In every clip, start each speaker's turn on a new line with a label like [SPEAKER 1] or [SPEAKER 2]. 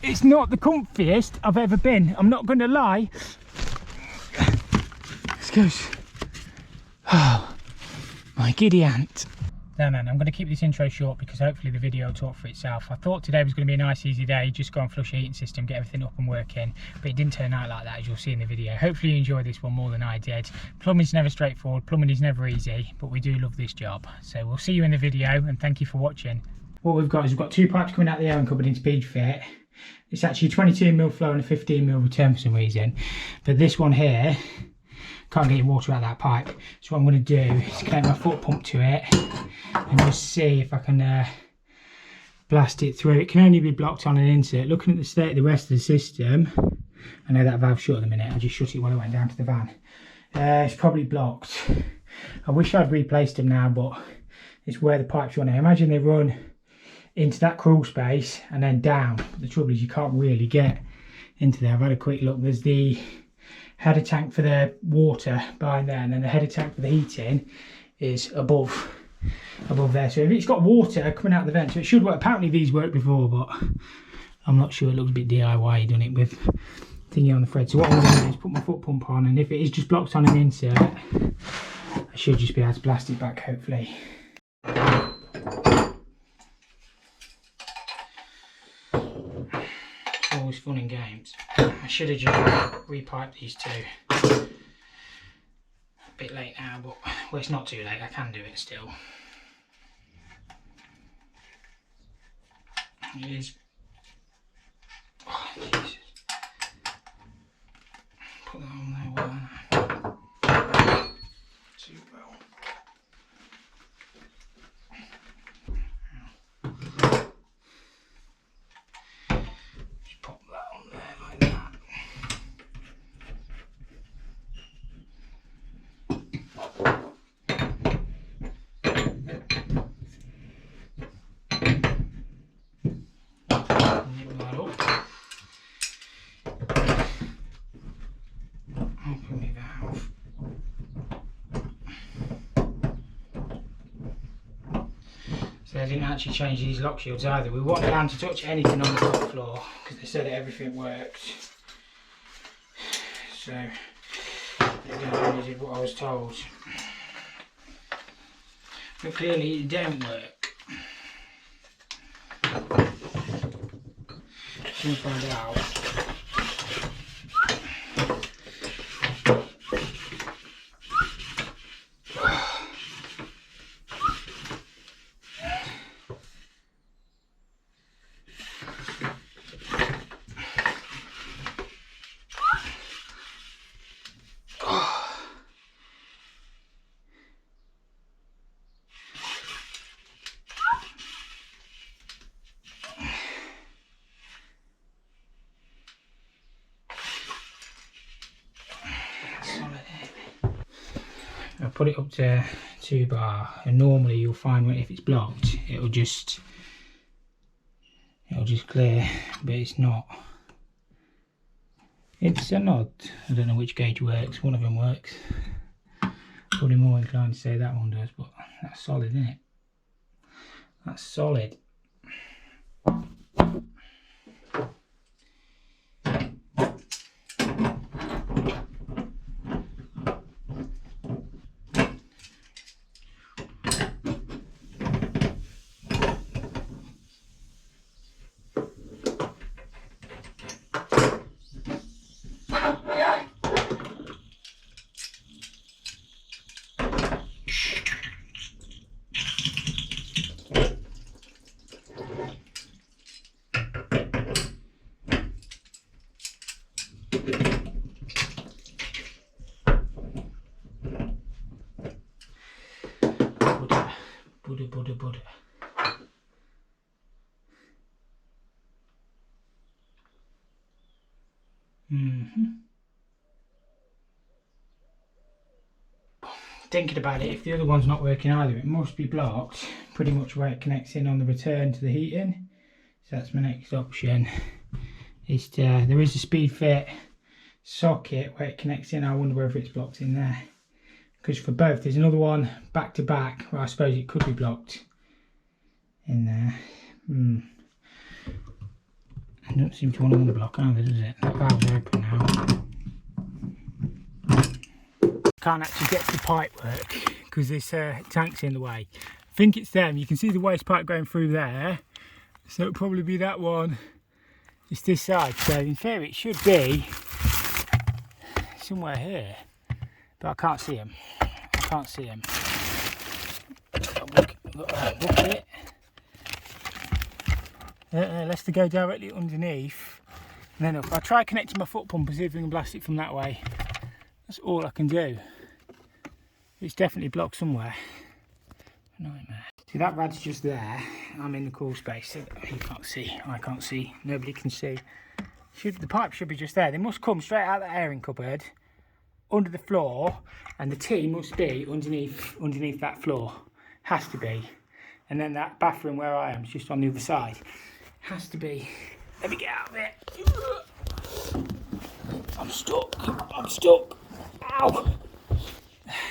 [SPEAKER 1] It's not the comfiest I've ever been. I'm not going to lie. Excuse. Oh, my giddy aunt. No, man, I'm going to keep this intro short because hopefully the video will talk for itself. I thought today was going to be a nice easy day, just go and flush the heating system, get everything up and working, but it didn't turn out like that, as you'll see in the video. Hopefully you enjoyed this one more than I did. Plumbing's never straightforward, plumbing is never easy, but we do love this job. So we'll see you in the video, and thank you for watching. What we've got is we've got two pipes coming out the air cupboard in speed fit. It's actually 22mm flow and a 15mm return for some reason, but this one here can't get any water out of that pipe. So what I'm going to do is connect my foot pump to it and just see if I can blast it through. It can only be blocked on an insert. Looking at the state of the rest of the system, I know that valve's shut at the minute. I just shut it while I went down to the van. It's probably blocked. I wish I'd replaced them now, but it's where the pipes run. I imagine they run into that crawl space and then down. But the trouble is you can't really get into there. I've had a quick look. There's the header tank for the water behind there, and then the header tank for the heating is above there. So it's got water coming out the vent, so it should work. Apparently these worked before, but I'm not sure. It looks a bit DIY done it with thingy on the thread. So what I'm going to do is put my foot pump on, and if it is just blocked on an insert, I should just be able to blast it back, hopefully. Always fun and games. I should have just repiped these two. A bit late now, but well, it's not too late. I can do it still. It is. Oh, Jesus. Put that on there, well, too well. So I didn't actually change these lock shields either. We weren't allowed to touch anything on the top floor because they said that everything worked. So again, I only did what I was told. But clearly it don't work. Soon find out. I put it up to 2 bar, and normally you'll find when if it's blocked it'll just clear, but it's not. It's an odd, I don't know which gauge works. One of them works. Probably more inclined to say that one does, but that's solid, isn't it? That's solid. Buddha. Thinking about it, if the other one's not working either, it must be blocked pretty much where it connects in on the return to the heating. So that's my next option. Is there is a speed fit socket where it connects in. I wonder whether it's blocked in there, because for both there's another one back to back where I suppose it could be blocked in there. Don't seem to want to unblock either, does it? That valve's open now. Can't actually get to the pipe work because this tank's in the way. I think it's them. You can see the waste pipe going through there, so it'll probably be that one. It's this side, so in theory it should be somewhere here, but I can't see him. I can't see him. Bucket. Let's go directly underneath, and then I'll try connecting my foot pump and see if we can blast it from that way. That's all I can do. It's definitely blocked somewhere. Nightmare. See, that rad's just there. I'm in the crawl space. You can't see. I can't see. Nobody can see. The pipe should be just there. They must come straight out of the airing cupboard, under the floor, and the T must be underneath that floor. Has to be. And then that bathroom where I am is just on the other side. Has to be. Let me get out of it. I'm stuck. I'm stuck. Ow!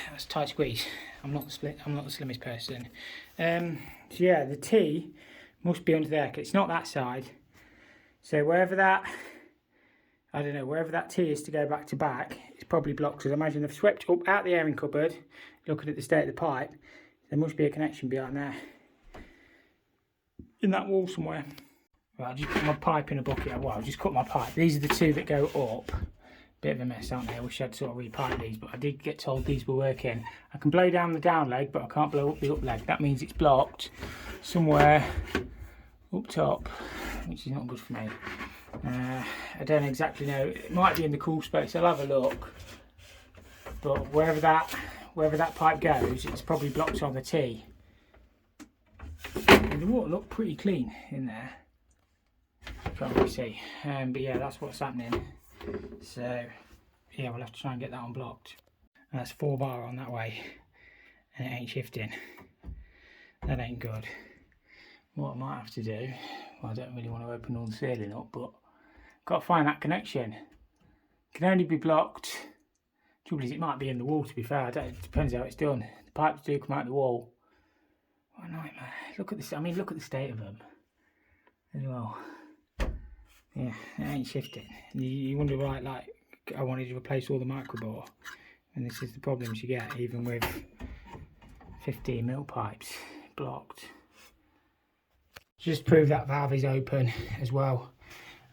[SPEAKER 1] That's a tight squeeze. I'm not the slimmest person. So yeah, the T must be under there. It's not that side. So wherever that, I don't know, wherever that T is to go back to back, it's probably blocked. Because I imagine they've swept up out the airing cupboard. Looking at the state of the pipe, there must be a connection behind there, in that wall somewhere. Right, I'll just put my pipe in a bucket. Well, I'll just cut my pipe. These are the two that go up. Bit of a mess, aren't they? I wish I'd sort of repipe these, but I did get told these were working. I can blow down the down leg, but I can't blow up the up leg. That means it's blocked somewhere up top, which is not good for me. I don't exactly know. It might be in the crawl space. I'll have a look. But wherever that pipe goes, it's probably blocked on the T. And the water looked pretty clean in there. Can't really see. But yeah, that's what's happening. So yeah, we'll have to try and get that unblocked. And that's 4 bar on that way, and it ain't shifting. That ain't good. What I might have to do, well, I don't really want to open all the ceiling up, but got to find that connection. It can only be blocked. Trouble is, it might be in the wall, to be fair. It depends how it's done. The pipes do come out of the wall. What a nightmare. Look at this. I mean, look at the state of them as well. Yeah, it ain't shifting. You wonder why, like, I wanted to replace all the microbore, and this is the problems you get even with 15mm pipes blocked. Just prove that valve is open as well,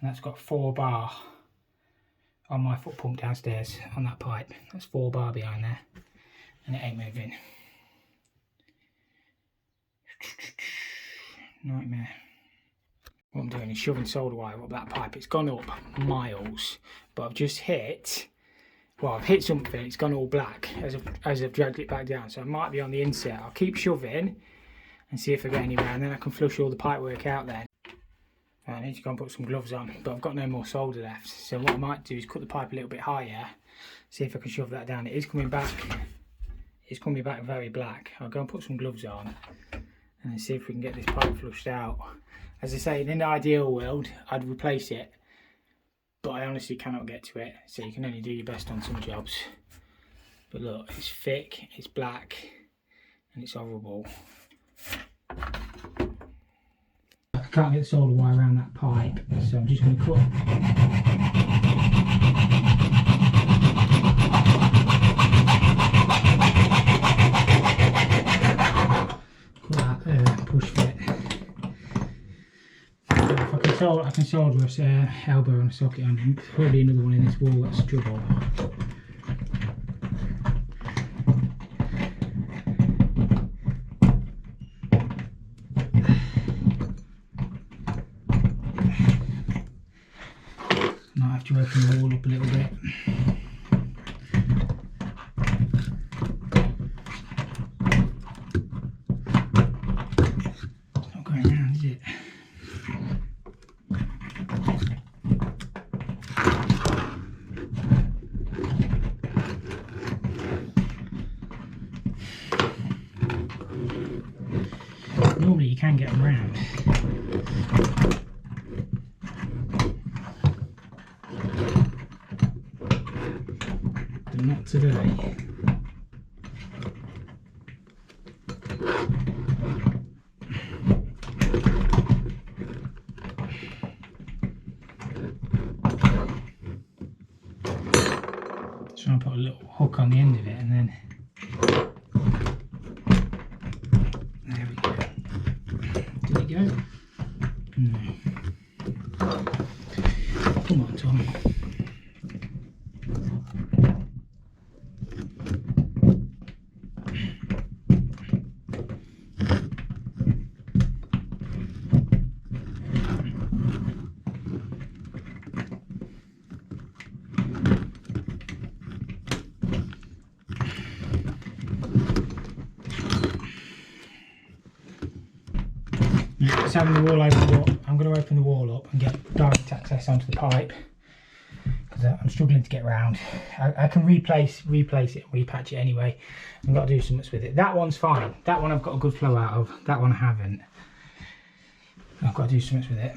[SPEAKER 1] and that's got 4 bar on my foot pump downstairs on that pipe. That's 4 bar behind there, and it ain't moving. Nightmare. What I'm doing is shoving solder wire up that pipe. It's gone up miles, but I've just hit, well, I've hit something. It's gone all black as I've dragged it back down, so it might be on the inset. I'll keep shoving and see if I get anywhere, and then I can flush all the pipe work out then. I need to go and put some gloves on, but I've got no more solder left, so what I might do is cut the pipe a little bit higher, see if I can shove that down. It is coming back very black. I'll go and put some gloves on and then see if we can get this pipe flushed out. As I say, in an ideal world, I'd replace it, but I honestly cannot get to it, so you can only do your best on some jobs. But look, it's thick, it's black, and it's horrible. I can't get the solder wire around that pipe, so I'm just going to cut that push fit. I can solder a elbow and a socket on, and probably another one in this wall. That's trouble. Might have to open the wall up a little bit. It's not going round, is it? Normally you can get them round. But not today. try and put a little hook on the end of it, and then there we go. Did it go? No. Come on, Tom. It's having the wall open up. I'm going to open the wall up and get direct access onto the pipe because I'm struggling to get round. I can replace it and repatch it anyway. I've got to do something with it. That one's fine. That one I've got a good flow out of. That one I haven't. I've got to do something with it.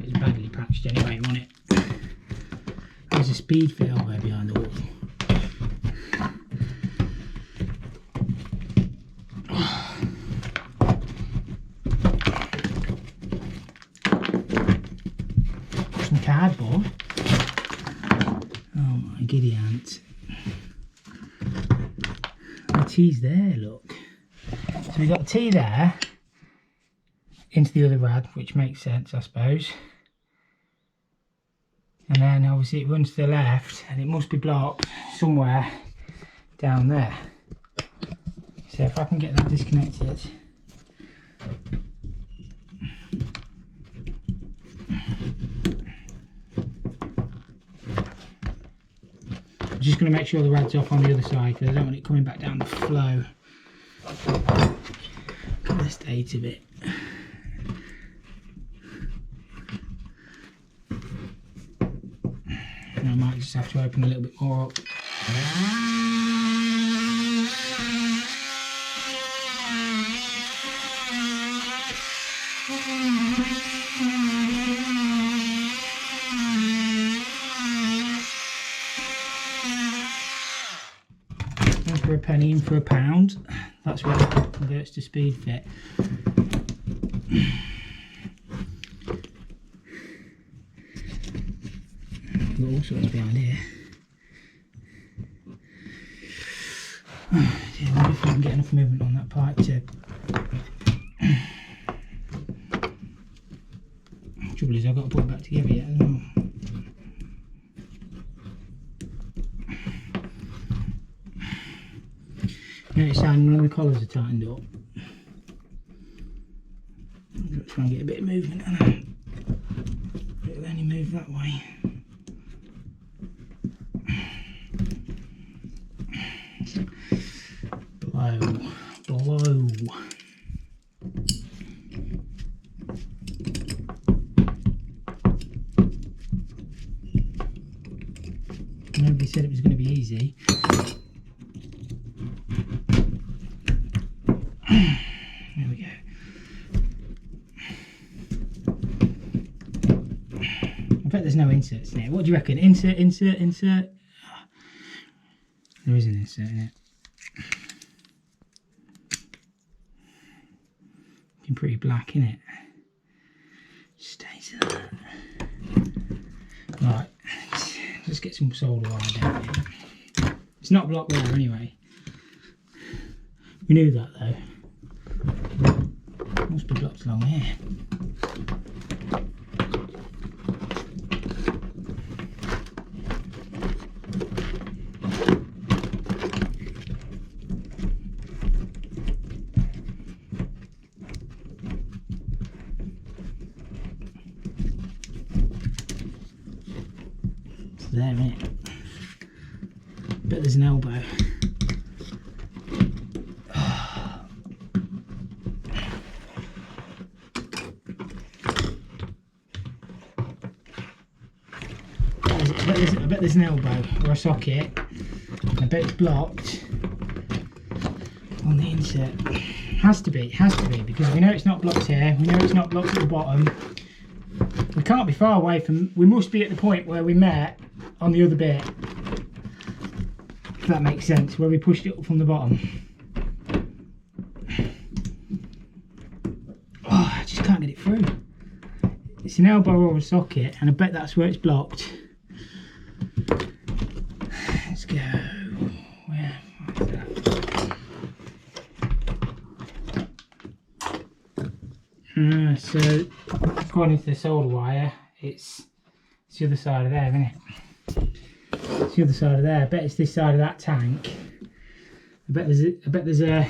[SPEAKER 1] It's badly patched anyway, wasn't it? There's a speed fit all the way behind the wall. Some cardboard. Oh my giddy aunt. The T's there, look. So we've got the T there into the other rad, which makes sense, I suppose. And then obviously it runs to the left and it must be blocked somewhere down there. So if I can get that disconnected. I'm just going to make sure the rad's off on the other side because I don't want it coming back down the flow. Look at the state of it. And I might just have to open a little bit more up. In for a penny, in for a pound. That's what it converts to speed fit. Got all sorts behind here. Yeah, I wonder if I can get enough movement on that pipe to. Trouble is, I've got to put it back together yet as well. Notice how none of the collars are tightened up. I'm going to try and get a bit of movement on it. It'll only move that way. Blow. Nobody said it was going to be easy. There we go. I bet there's no inserts in it. What do you reckon? Insert. There is an insert in it. Looking pretty black, isn't it? Stays of that. Right. Let's get some solder wire down here. It's not block wire anyway. We knew that though. Must be blocked along here. It's there, isn't it? Bet there's an elbow. I bet there's an elbow or a socket. I bet it's blocked on the insert. Has to be, because we know it's not blocked here. We know it's not blocked at the bottom. We can't be far away from. We must be at the point where we met on the other bit. If that makes sense, where we pushed it up from the bottom. Oh, I just can't get it through. It's an elbow or a socket, and I bet that's where it's blocked. Let's go. Where is that? So according to the solder wire, it's the other side of there, isn't it? It's the other side of there. I bet it's this side of that tank. I bet there's a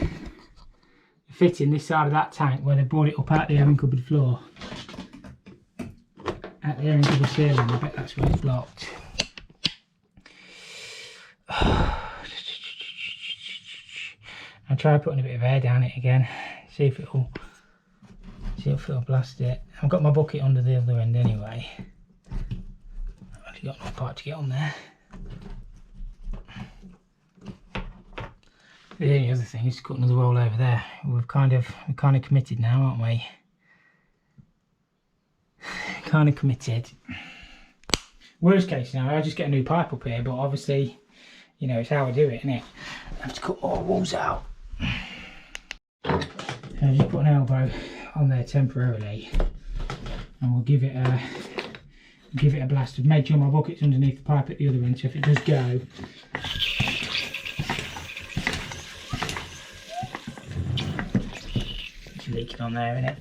[SPEAKER 1] fitting this side of that tank where they brought it up out the airing cupboard floor. At the airing cupboard ceiling, I bet that's where it's blocked. I'll try putting a bit of air down it again, see if it'll blast it. I've got my bucket under the other end anyway. I've actually got no pipe to get on there. The only other thing is to cut another roll over there. We're kind of committed now, aren't we? Kind of committed. Worst case scenario, I just get a new pipe up here, but obviously, you know, it's how I do it, isn't it? I have to cut all the walls out. So just put an elbow on there temporarily, and we'll give it a blast. I've made sure my bucket's underneath the pipe at the other end, so if it does go, it's leaking on there, isn't it?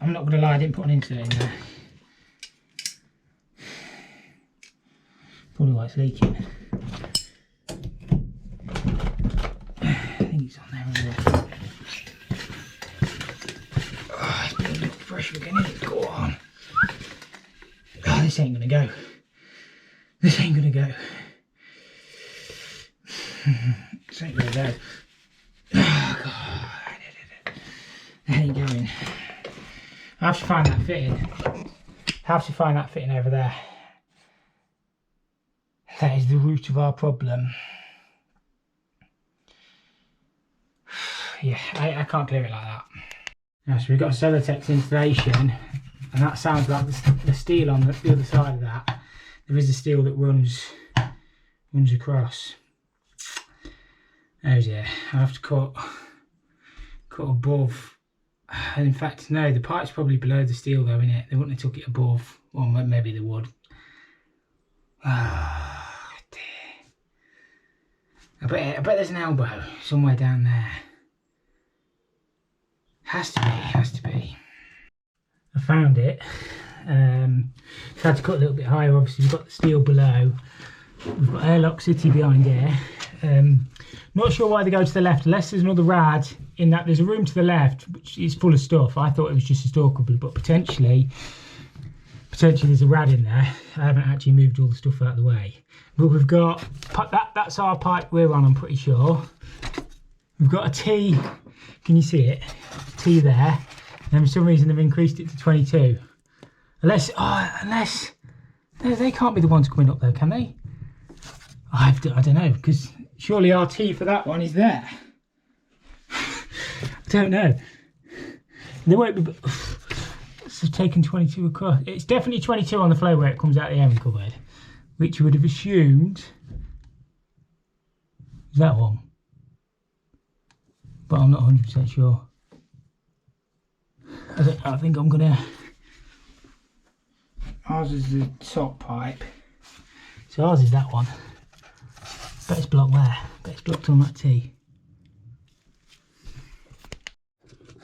[SPEAKER 1] I'm not going to lie, I didn't put an insert in there. Probably why it's leaking. I think it's on there, isn't it? Oh, it's putting a bit of pressure again, isn't it? Go on. Oh, this ain't going to go. This ain't going to go. This ain't going to go. Oh, God. It ain't going. I have to find that fitting. I have to find that fitting over there. That is the root of our problem. Yeah, I can't clear it like that. Now, so we've got a Celotex installation, and that sounds like the steel on the other side of that. There is a steel that runs across. Oh dear, I have to cut above. In fact, no, the pipe's probably below the steel though, isn't it? They wouldn't have took it above. Well, maybe they would. Oh dear. I bet there's an elbow somewhere down there. Has to be. I found it. So I had to cut a little bit higher. Obviously, we've got the steel below. We've got Airlock City behind here. Not sure why they go to the left, unless there's another rad in that. There's a room to the left which is full of stuff. I thought it was just a store cupboard, but potentially there's a rad in there. I haven't actually moved all the stuff out of the way. But we've got that's our pipe we're on, I'm pretty sure. We've got a T, can you see it? T there, and for some reason they've increased it to 22. Unless they can't be the ones coming up though, can they? I don't know, because surely our T for that one is there. I don't know. They won't be. So taken 22 across. It's definitely 22 on the flow where it comes out the airing cupboard, which you would have assumed is that one, but I'm not 100% sure. I think I'm gonna. Ours is the top pipe, so ours is that one. Bet it's blocked there. Bet it's blocked on that T.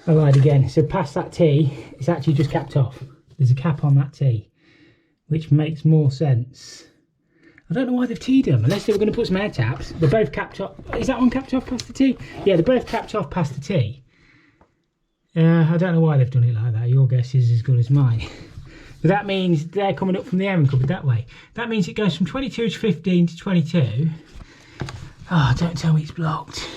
[SPEAKER 1] I lied again. So past that T, it's actually just capped off. There's a cap on that T, which makes more sense. I don't know why they've T'd them, unless they were going to put some air taps. They're both capped off. Is that one capped off past the T? Yeah, they're both capped off past the T. I don't know why they've done it like that. Your guess is as good as mine. But that means they're coming up from the airing cupboard that way. That means it goes from 22 to 15 to 22. Oh, don't tell me it's blocked.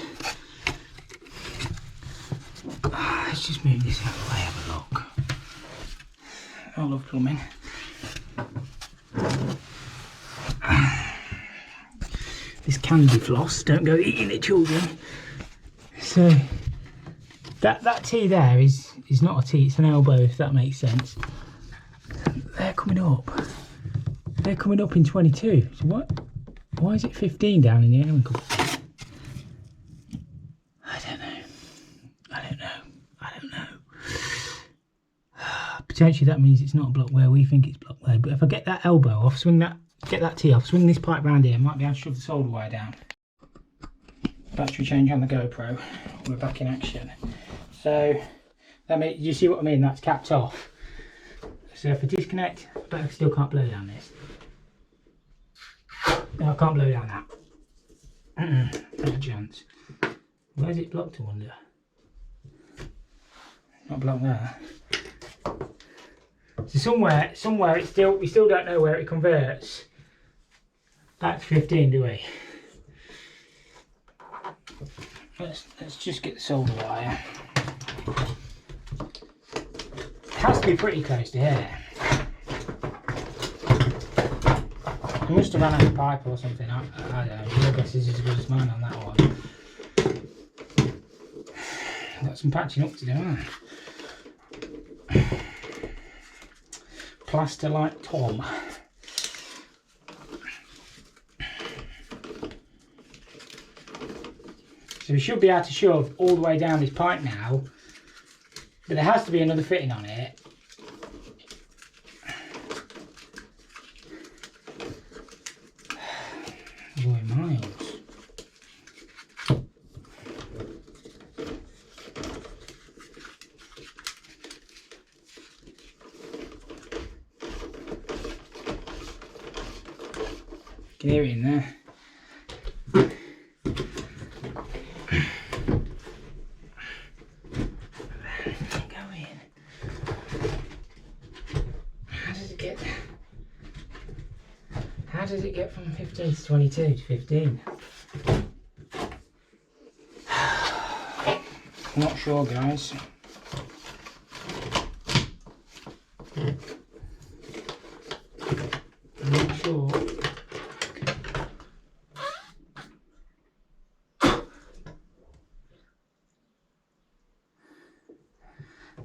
[SPEAKER 1] Oh, let's just move this out of the way, have a look. I love plumbing. This candy floss, don't go eating it, children. So that T there is not a T, it's an elbow, if that makes sense. They're coming up. They're coming up in 22. So what? Why is it 15 down in the airing cupboard? potentially that means it's not blocked where we think it's blocked there. But if I get that elbow off, get that T off, swing this pipe round here, I might be able to shove the solder wire down. Battery change on the GoPro, we're back in action. So, you see what I mean? That's capped off. So if I disconnect, but I still can't blow down this. No, I can't blow down that. Not a chance. Where's it blocked, I wonder? Not blocked there. So somewhere it's still, we still don't know where it converts back to 15, do we? Let's just get the solder wire. It has to be pretty close to here. I must have run out of pipe or something. I don't know. Your guess is as good as mine on that one. Got some patching up to do, haven't I? Plaster like Tom. So we should be able to shove all the way down this pipe now, but there has to be another fitting on it. Boy, miles. Can hear it in there. How does it get from 15 to 22 to 15? Not sure, guys. I'm not sure.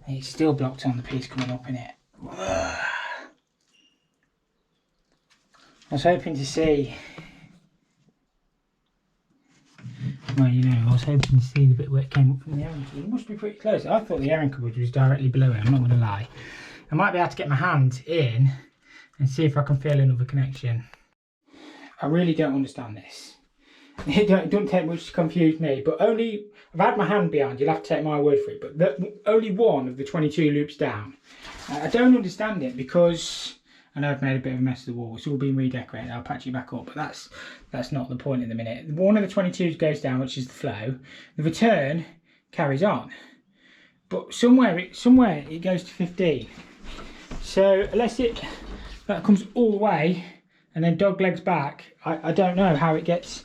[SPEAKER 1] It's still blocked on the piece coming up in it. I was hoping to see, well, you know, I was hoping to see the bit where it came up from the airing cupboard. It must be pretty close. I thought the airing cupboard was directly below it, I'm not going to lie. I might be able to get my hand in and see if I can feel another connection. I really don't understand this. It doesn't take much to confuse me, but only, I've had my hand behind, you'll have to take my word for it, but only one of the 22 loops down. I don't understand it because I know I've made a bit of a mess of the wall. It's all been redecorated. I'll patch it back up, but that's not the point in the minute. One of the 22s goes down, which is the flow. The return carries on, but somewhere it goes to 15. So unless that comes all the way and then dog legs back, I don't know how it gets.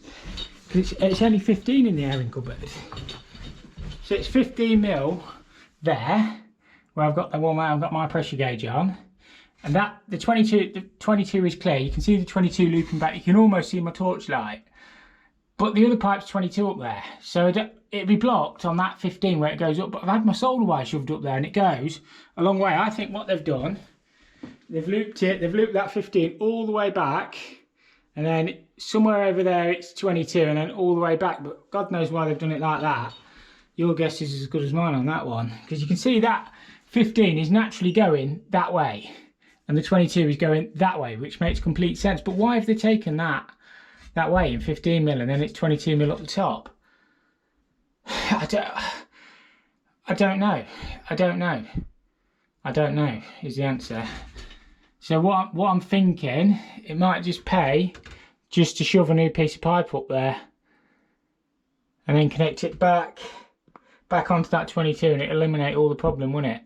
[SPEAKER 1] Cause it's only 15 in the airing cupboard. So it's 15 mil there, where I've got the one where I've got my pressure gauge on. And that the 22 is clear. You can see the 22 looping back. You can almost see my torchlight. But the other pipe's 22 up there. So it'd be blocked on that 15 where it goes up. But I've had my solder wire shoved up there and it goes a long way. I think what they've done, they've looped that 15 all the way back. And then somewhere over there it's 22 and then all the way back. But God knows why they've done it like that. Your guess is as good as mine on that one. Because you can see that 15 is naturally going that way. And the 22 is going that way, which makes complete sense. But why have they taken that way in 15 mil and then it's 22 mil up the top? I don't know is the answer. So what I'm thinking, it might just pay just to shove a new piece of pipe up there and then connect it back onto that 22 and it eliminate all the problem, wouldn't it?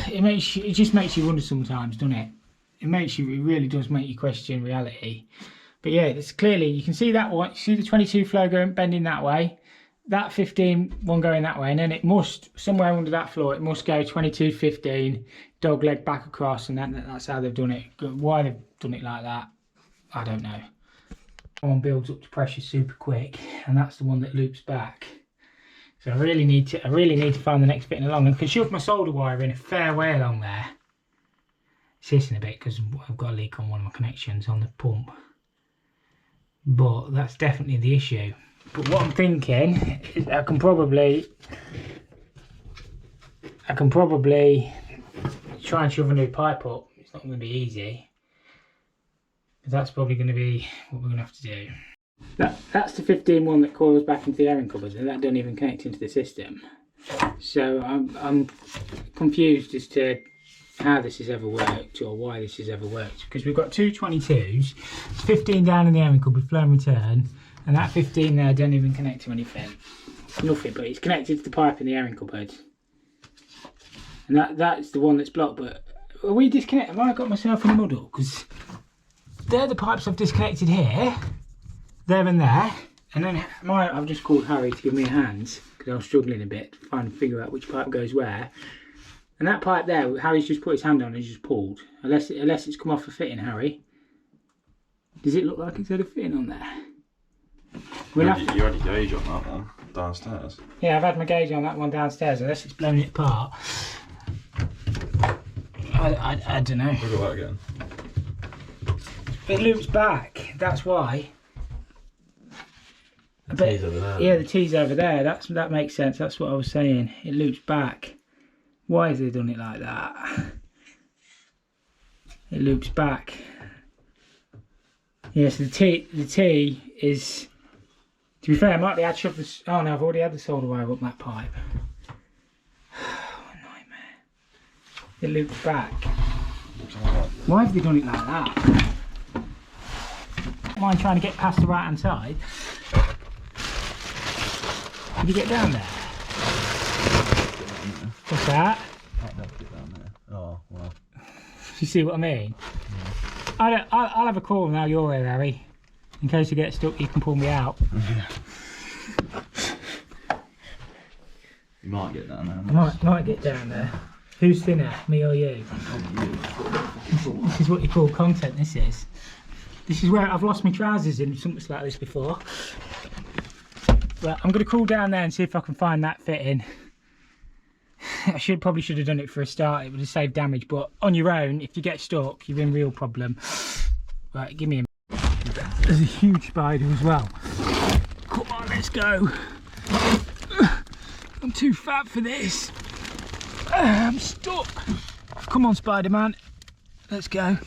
[SPEAKER 1] It just makes you wonder sometimes, doesn't it? It really does make you question reality. But yeah, it's clearly, you can see that one, you see the 22 flow bending that way, that 15 one going that way, and then it must, somewhere under that floor, it must go 22, 15, dog leg back across, and that's how they've done it. Why they've done it like that, I don't know. One builds up to pressure super quick, and that's the one that loops back. So I really need to find the next fitting along. I can shove my solder wire in a fair way along there. It's hissing a bit because I've got a leak on one of my connections on the pump. But that's definitely the issue. But what I'm thinking is I can probably try and shove a new pipe up. It's not going to be easy. But that's probably going to be what we're going to have to do. That's the 15 one that coils back into the airing cupboard, and that doesn't even connect into the system. So I'm confused as to how this has ever worked or why this has ever worked, because we've got two 22s, 15 down in the airing cupboard, flow and return, and that 15 there don't even connect to anything. Nothing, but it's connected to the pipe in the airing cupboard, and that's the one that's blocked. But are we disconnected? Have I got myself in a muddle? Because they're the pipes I've disconnected here, there and there, and then I've just called Harry to give me a hand because I was struggling a bit to figure out which pipe goes where. And that pipe there, Harry's just put his hand on and he's just pulled. Unless it's come off a fitting, Harry. Does it look like it's had a fitting on there? You had your gauge on that one downstairs. Yeah, I've had my gauge on that one downstairs, unless it's blown it apart. I don't know. Look at that again. It loops back, that's why. The T's over there. Yeah, the T's over there. That makes sense. That's what I was saying. It loops back. Why have they done it like that? It loops back. Yes, the T is. To be fair, I might be able to shove this. Oh no, I've already had the solder wire up that pipe. Oh, a nightmare. It loops back. Why have they done it like that? Mind trying to get past the right hand side. Can you get down there? What's that? I'll never get down there. Oh, well. You see what I mean? Yeah. I'll have a call now you're here, Harry. In case you get stuck, you can pull me out. Yeah. You might get down there. Might get down there. Who's thinner, me or you? This is what you call content, this is. This is where I've lost my trousers in something like this before. But I'm going to crawl down there and see if I can find that fitting. I probably should have done it for a start. It would have saved damage. But on your own, if you get stuck, you're in real problem. Right, give me a... There's a huge spider as well. Come on, let's go. I'm too fat for this. I'm stuck. Come on, Spider-Man. Let's go.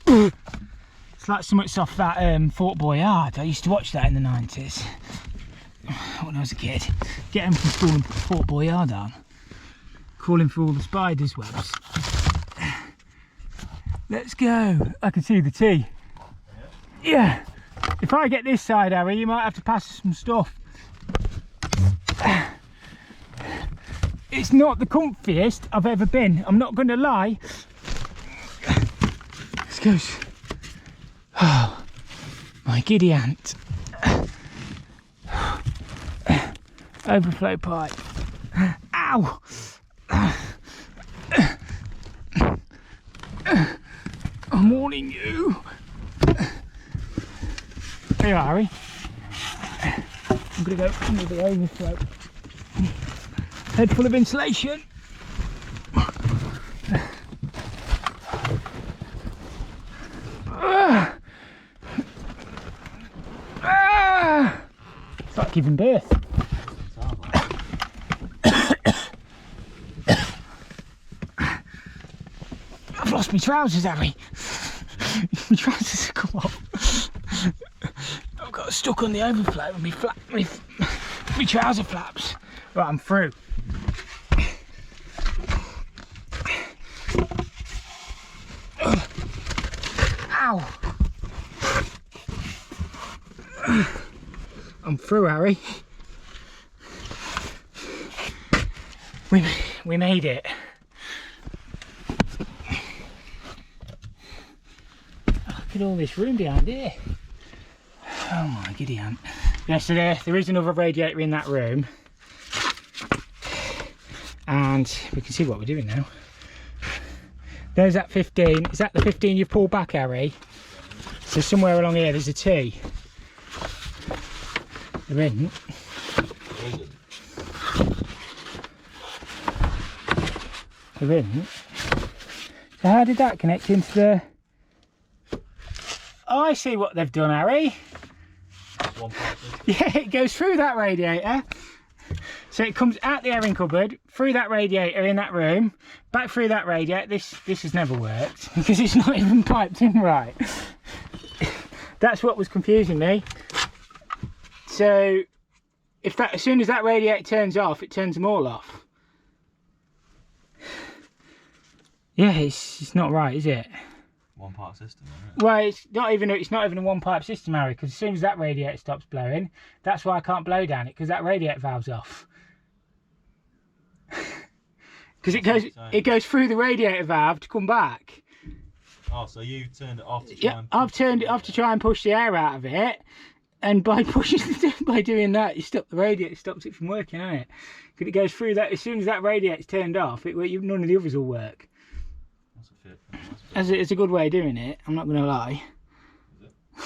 [SPEAKER 1] It's like something's off that Fort Boyard. I used to watch that in the 90s when I was a kid. Get him from school and put Fort Boyard on, calling for all the spiders' webs. Let's go. I can see the T. Yeah. If I get this side, Harry, you might have to pass some stuff. It's not the comfiest I've ever been, I'm not going to lie. Let's go. Oh, my giddy aunt. Overflow pipe. Ow! I'm warning you. Here you are, Harry. I'm going to go under the overflow. Head full of insulation. It's like giving birth. I've lost my trousers, Harry. My trousers have come off. I've got stuck on the overflow with my trouser flaps. Right, I'm through. Ow! I'm through, Harry. We made it. Look at all this room behind here. Oh my giddy aunt. Yeah, so there is another radiator in that room. And we can see what we're doing now. There's that 15. Is that the 15 you've pulled back, Harry? So somewhere along here there's a T. There isn't. There isn't. So how did that connect into the... Oh, I see what they've done, Harry.
[SPEAKER 2] One pipe system.
[SPEAKER 1] Yeah, it goes through that radiator. So it comes out the airing cupboard, through that radiator in that room, back through that radiator. This has never worked because it's not even piped in right. That's what was confusing me. So if that, as soon as that radiator turns off, it turns them all off. Yeah, it's not right, is it?
[SPEAKER 2] One pipe system, isn't it?
[SPEAKER 1] Well, it's not even a one pipe system, Harry, because as soon as that radiator stops blowing, that's why I can't blow down it, because that radiator valve's off. Because it goes through the radiator valve to come back.
[SPEAKER 2] Oh, so you turned it off to try and
[SPEAKER 1] I've turned it off to try and push the air out of it, and by doing that, you stop the radiator, it stops it from working, hasn't it? Because it goes through that. As soon as that radiator's turned off, none of the others will work. It's a good way of doing it, I'm not going to lie.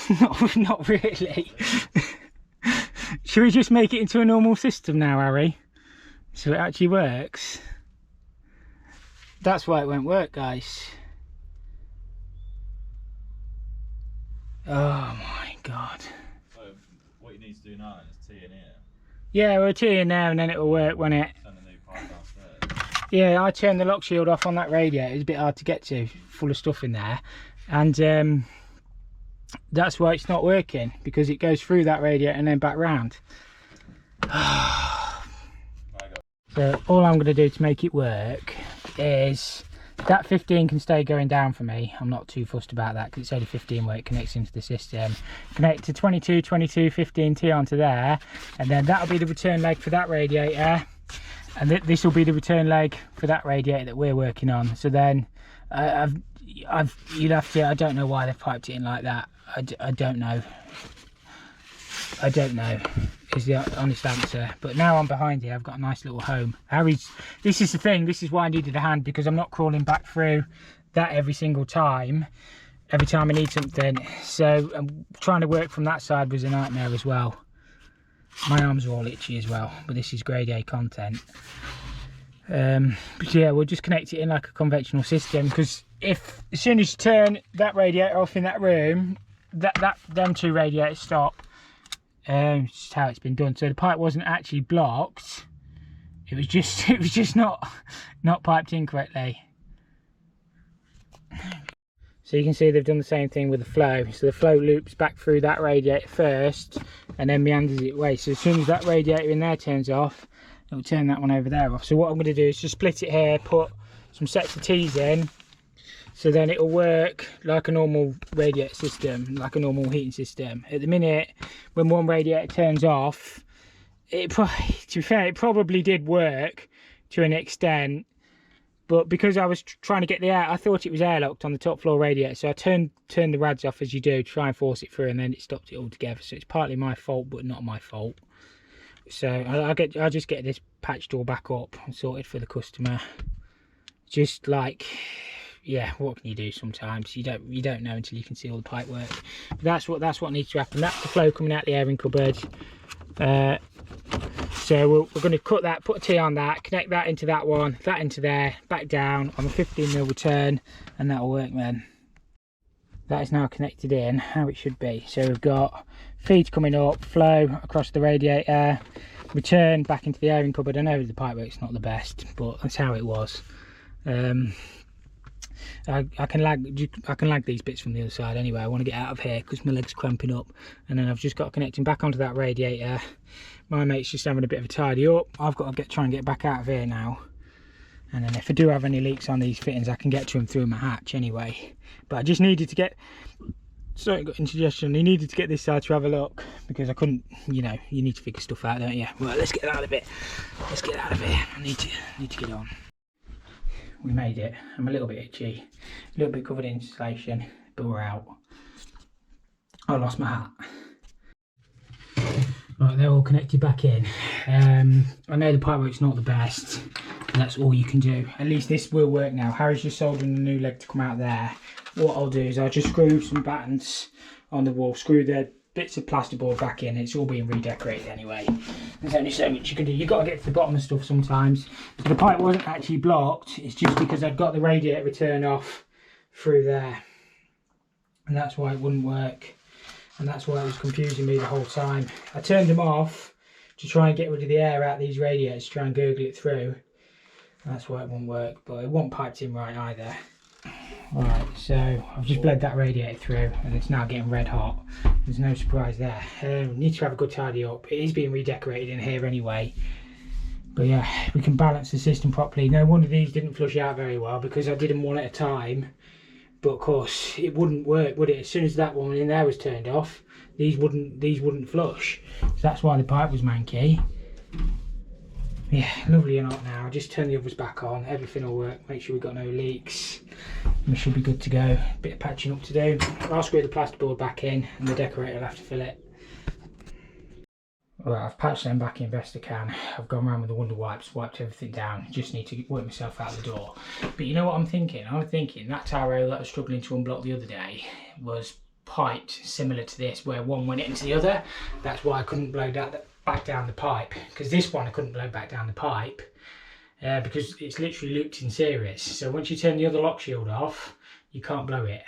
[SPEAKER 1] Is it? not really. Should we just make it into a normal system now, Harry? So it actually works. That's why it won't work, guys. Oh my god.
[SPEAKER 2] So what you need to do now is tee in here.
[SPEAKER 1] Yeah, we'll tee in there and then it'll work, won't it?
[SPEAKER 2] Send a new pipe downstairs.
[SPEAKER 1] Yeah, I turned the lock shield off on that radiator. It's a bit hard to get to, full of stuff in there. And that's why it's not working, because it goes through that radiator and then back round. So all I'm going to do to make it work is that 15 can stay going down for me. I'm not too fussed about that because it's only 15 where it connects into the system. Connect to 22, 22, 15 T onto there, and then that'll be the return leg for that radiator, and this will be the return leg for that radiator that we're working on. So then you'd have to, I don't know why they've piped it in like that. I don't know. I don't know is the honest answer, but now I'm behind here, I've got a nice little home. This is the thing, this is why I needed a hand, because I'm not crawling back through that every time I need something. So trying to work from that side was a nightmare as well. My arms are all itchy as well, but this is grade A content. But yeah, we'll just connect it in like a conventional system, because as soon as you turn that radiator off in that room, them two radiators stop. It's just how it's been done. So the pipe wasn't actually blocked, it was just not piped in correctly. So you can see they've done the same thing with the flow. So the flow loops back through that radiator first and then meanders it away. So as soon as that radiator in there turns off, it'll turn that one over there off. So what I'm going to do is just split it here, put some sets of T's in, so then it'll work like a normal radiator system, like a normal heating system. At the minute, when one radiator turns off, to be fair, it probably did work to an extent, but because I was trying to get the air, I thought it was airlocked on the top floor radiator, so I turned the rads off as you do, try and force it through, and then it stopped it all together. So it's partly my fault, but not my fault. So I'll just get this patch door back up and sorted for the customer. Just like, yeah, what can you do sometimes? You don't know until you can see all the pipe work. But that's what needs to happen. That's the flow coming out the airing cupboard. So we're going to cut that, put a T on that, connect that into that one, that into there, back down on the 15mm return, and that'll work then. That is now connected in how it should be. So we've got feed coming up, flow across the radiator, return back into the airing cupboard. I know the pipe work's not the best, but that's how it was. I can lag these bits from the other side anyway. I want to get out of here because my leg's cramping up, and then I've just got to connect him back onto that radiator. My mate's just having a bit of a tidy up. I've got to try and get back out of here now, and then if I do have any leaks on these fittings, I can get to them through my hatch anyway. But I just needed to get, sorry, I got indigestion. I needed to get this side to have a look because I couldn't, you know, you need to figure stuff out, don't you? Well, let's get out of it. Let's get out of here. I need to get on. We made it. I'm a little bit itchy, a little bit covered in insulation, but we're out. I lost my hat. Right, they're all connected back in. I know the pipework's not the best, but that's all you can do. At least this will work now. Harry's just soldering the new leg to come out there. What I'll do is I'll just screw some battens on the wall, screw the bits of plasterboard back in. It's all being redecorated anyway. There's only so much you can do. You've got to get to the bottom of stuff sometimes. So the pipe wasn't actually blocked. It's just because I'd got the radiator return off through there, and that's why it wouldn't work. and that's why it was confusing me the whole time. I turned them off to try and get rid of the air out of these radiators, to try and gurgle it through. That's why it won't work, but it wasn't piped in right either. Right, so I've just bled that radiator through and it's now getting red hot. There's no surprise there. Need to have a good tidy up. It is being redecorated in here anyway. But yeah, we can balance the system properly. No wonder these didn't flush out very well, because I did them one at a time. But of course, it wouldn't work, would it? As soon as that one in there was turned off, these wouldn't flush. So that's why the pipe was manky. Yeah, lovely and hot now. Just turn the others back on. Everything will work. Make sure we've got no leaks. We should be good to go. Bit of patching up to do. I'll screw the plasterboard back in and the decorator will have to fill it. Right, I've patched them back in best I can. I've gone around with the Wonder Wipes, wiped everything down. Just need to work myself out the door. But you know what I'm thinking? I'm thinking that towel rail that I was struggling to unblock the other day was piped similar to this, where one went into the other. That's why I couldn't blow that back down the pipe, because this one I couldn't blow back down the pipe because it's literally looped in series. So once you turn the other lock shield off, you can't blow it.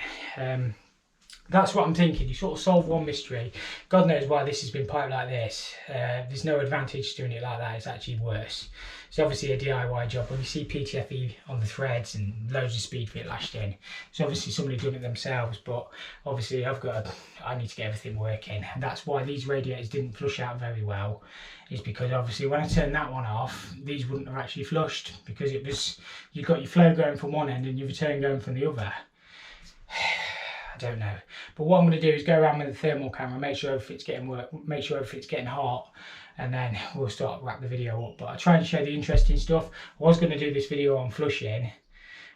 [SPEAKER 1] That's what I'm thinking. You sort of solve one mystery. God knows why this has been piped like this. There's no advantage to doing it like that. It's actually worse. It's obviously a DIY job. When you see PTFE on the threads and loads of speed fit lashed in, it's obviously somebody done it themselves. But obviously I need to get everything working. And that's why these radiators didn't flush out very well. Is because obviously when I turned that one off, these wouldn't have actually flushed, because it was, you've got your flow going from one end and your return going from the other. I don't know, but what I'm going to do is go around with the thermal camera, make sure everything's getting make sure everything's getting hot, and then we'll wrap the video up. But I tried to show the interesting stuff. I was going to do this video on flushing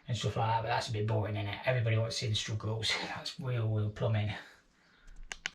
[SPEAKER 1] and stuff like that, but that's a bit boring, isn't it? Everybody wants to see the struggles. That's real plumbing.